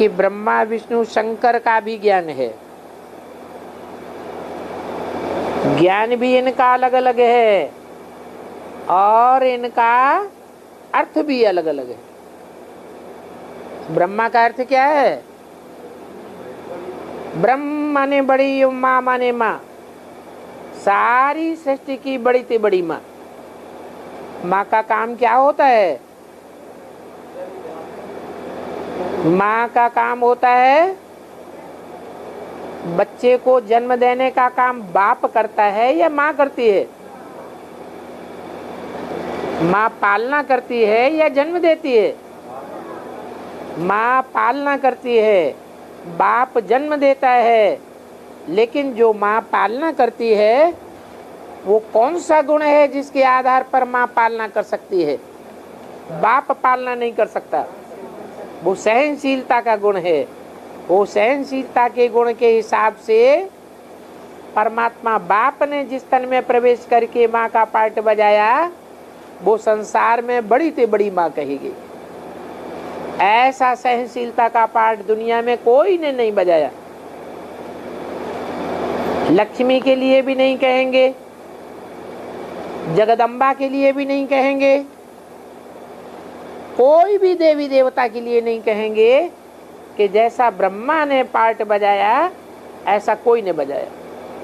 कि ब्रह्मा विष्णु शंकर का भी ज्ञान है, ज्ञान भी इनका अलग अलग है और इनका अर्थ भी अलग अलग है। ब्रह्मा का अर्थ क्या है? ब्रह्म माने बड़ी, माँ माने माँ, सारी सृष्टि की बड़ी से बड़ी माँ। माँ का काम क्या होता है? माँ का काम होता है बच्चे को जन्म देने का काम बाप करता है या माँ करती है? माँ पालना करती है या जन्म देती है? माँ पालना करती है, बाप जन्म देता है। लेकिन जो माँ पालना करती है वो कौन सा गुण है जिसके आधार पर माँ पालना कर सकती है? बाप पालना नहीं कर सकता। वो सहनशीलता का गुण है। वो सहनशीलता के गुण के हिसाब से परमात्मा बाप ने जिस तन में प्रवेश करके माँ का पार्ट बजाया वो संसार में बड़ी से बड़ी माँ कही गई। ऐसा सहनशीलता का पार्ट दुनिया में कोई ने नहीं बजाया। लक्ष्मी के लिए भी नहीं कहेंगे, जगदम्बा के लिए भी नहीं कहेंगे, कोई भी देवी देवता के लिए नहीं कहेंगे कि जैसा ब्रह्मा ने पार्ट बजाया ऐसा कोई ने बजाया।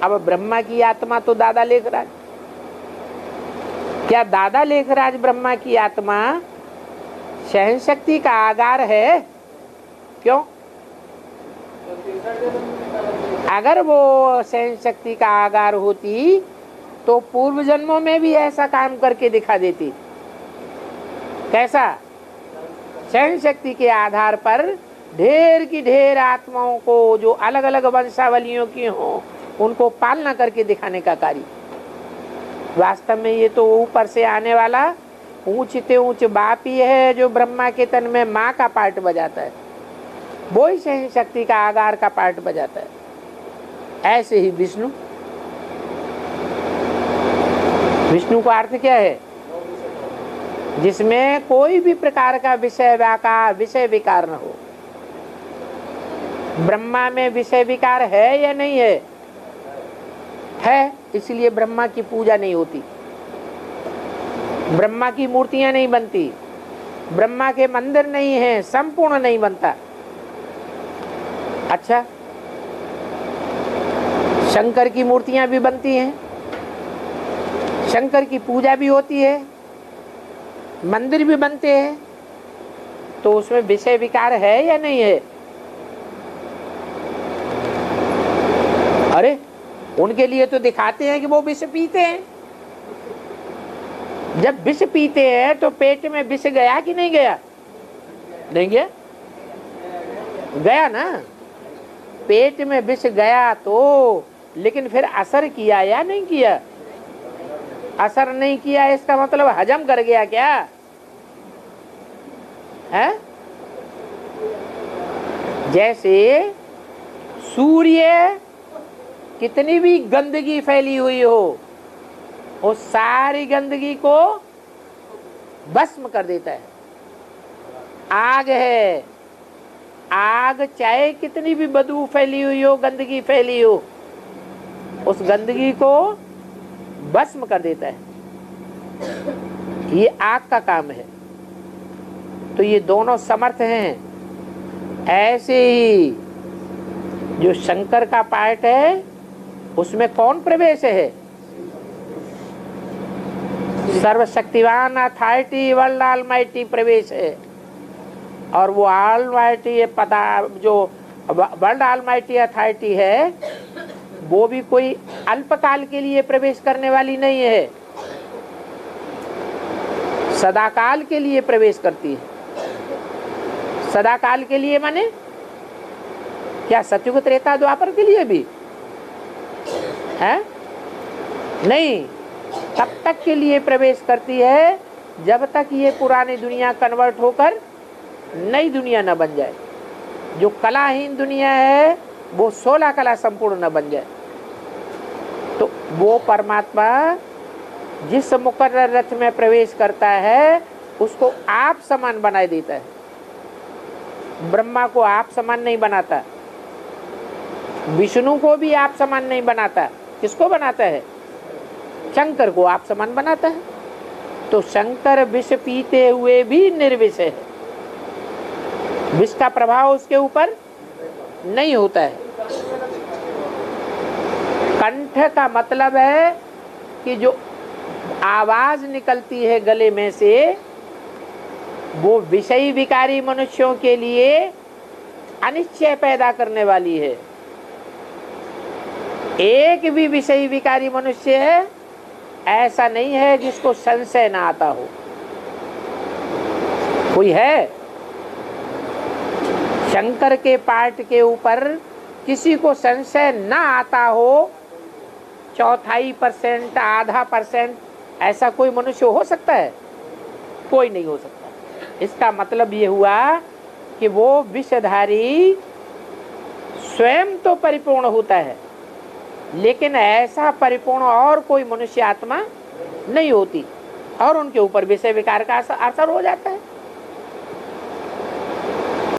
अब ब्रह्मा की आत्मा तो दादा लेखराज, क्या दादा लेखराज ब्रह्मा की आत्मा सहन शक्ति का आगार है? क्यों? अगर वो सहन शक्ति का आगार होती तो पूर्व जन्मों में भी ऐसा काम करके दिखा देती। कैसा? सहन शक्ति के आधार पर ढेर की ढेर आत्माओं को जो अलग अलग वंशावलियों की हो उनको पालना करके दिखाने का कार्य। वास्तव में ये तो ऊपर से आने वाला ऊंच ते ऊंच बाप ही है जो ब्रह्मा के तन में माँ का पार्ट बजाता है, वो ही सहन शक्ति का आगार का पार्ट बजाता है। ऐसे ही विष्णु, विष्णु का अर्थ क्या है? जिसमें कोई भी प्रकार का विषय विकार न हो। ब्रह्मा में विषय विकार है या नहीं है? है, इसलिए ब्रह्मा की पूजा नहीं होती, ब्रह्मा की मूर्तियां नहीं बनती, ब्रह्मा के मंदिर नहीं है, संपूर्ण नहीं बनता। अच्छा, शंकर की मूर्तियां भी बनती हैं, शंकर की पूजा भी होती है, मंदिर भी बनते हैं, तो उसमें विषय विकार है या नहीं है? अरे उनके लिए तो दिखाते हैं कि वो विष पीते हैं। जब विष पीते हैं तो पेट में विष गया कि नहीं गया? नहीं गया? गया ना, पेट में विष गया तो, लेकिन फिर असर किया या नहीं किया? असर नहीं किया, इसका मतलब हजम कर गया क्या है? जैसे सूर्य कितनी भी गंदगी फैली हुई हो वो सारी गंदगी को भस्म कर देता है। आग है, आग चाहे कितनी भी बदबू फैली हुई हो, गंदगी फैली हो, उस गंदगी को भस्म कर देता है। ये आग का काम है। तो ये दोनों समर्थ हैं। ऐसे ही जो शंकर का पार्ट है उसमें कौन प्रवेश है? सर्वशक्तिवान अथॉरिटी, वर्ल्ड ऑलमाइटी प्रवेश है। और वो ऑलमाइटी पता जो वर्ल्ड ऑलमाइटी अथॉरिटी है वो भी कोई अल्पकाल के लिए प्रवेश करने वाली नहीं है, सदाकाल के लिए प्रवेश करती है। सदाकाल के लिए माने क्या? सतयुग त्रेता द्वापर के लिए भी है? नहीं, तब तक के लिए प्रवेश करती है जब तक ये पुरानी दुनिया कन्वर्ट होकर नई दुनिया न बन जाए। जो कलाहीन दुनिया है वो 16 कला संपूर्ण न बन जाए। तो वो परमात्मा जिस मुकर्रर रथ में प्रवेश करता है उसको आप समान बनाए देता है। ब्रह्मा को आप समान नहीं बनाता, विष्णु को भी आप समान नहीं बनाता। किसको बनाता है? शंकर को आप समान बनाता है। तो शंकर विष पीते हुए भी निर्विष है, विष का प्रभाव उसके ऊपर नहीं होता है। कंठ का मतलब है कि जो आवाज निकलती है गले में से वो विषयी विकारी मनुष्यों के लिए अनिश्चय पैदा करने वाली है। एक भी विषयी विकारी मनुष्य है ऐसा नहीं है जिसको संशय ना आता हो। कोई है? शंकर के पाठ के ऊपर किसी को संशय ना आता हो, 0.25%, आधा %, ऐसा कोई मनुष्य हो सकता है? कोई नहीं हो सकता। इसका मतलब ये हुआ कि वो विषधारी स्वयं तो परिपूर्ण होता है, लेकिन ऐसा परिपूर्ण और कोई मनुष्य आत्मा नहीं होती, और उनके ऊपर विषय विकार का असर हो जाता है।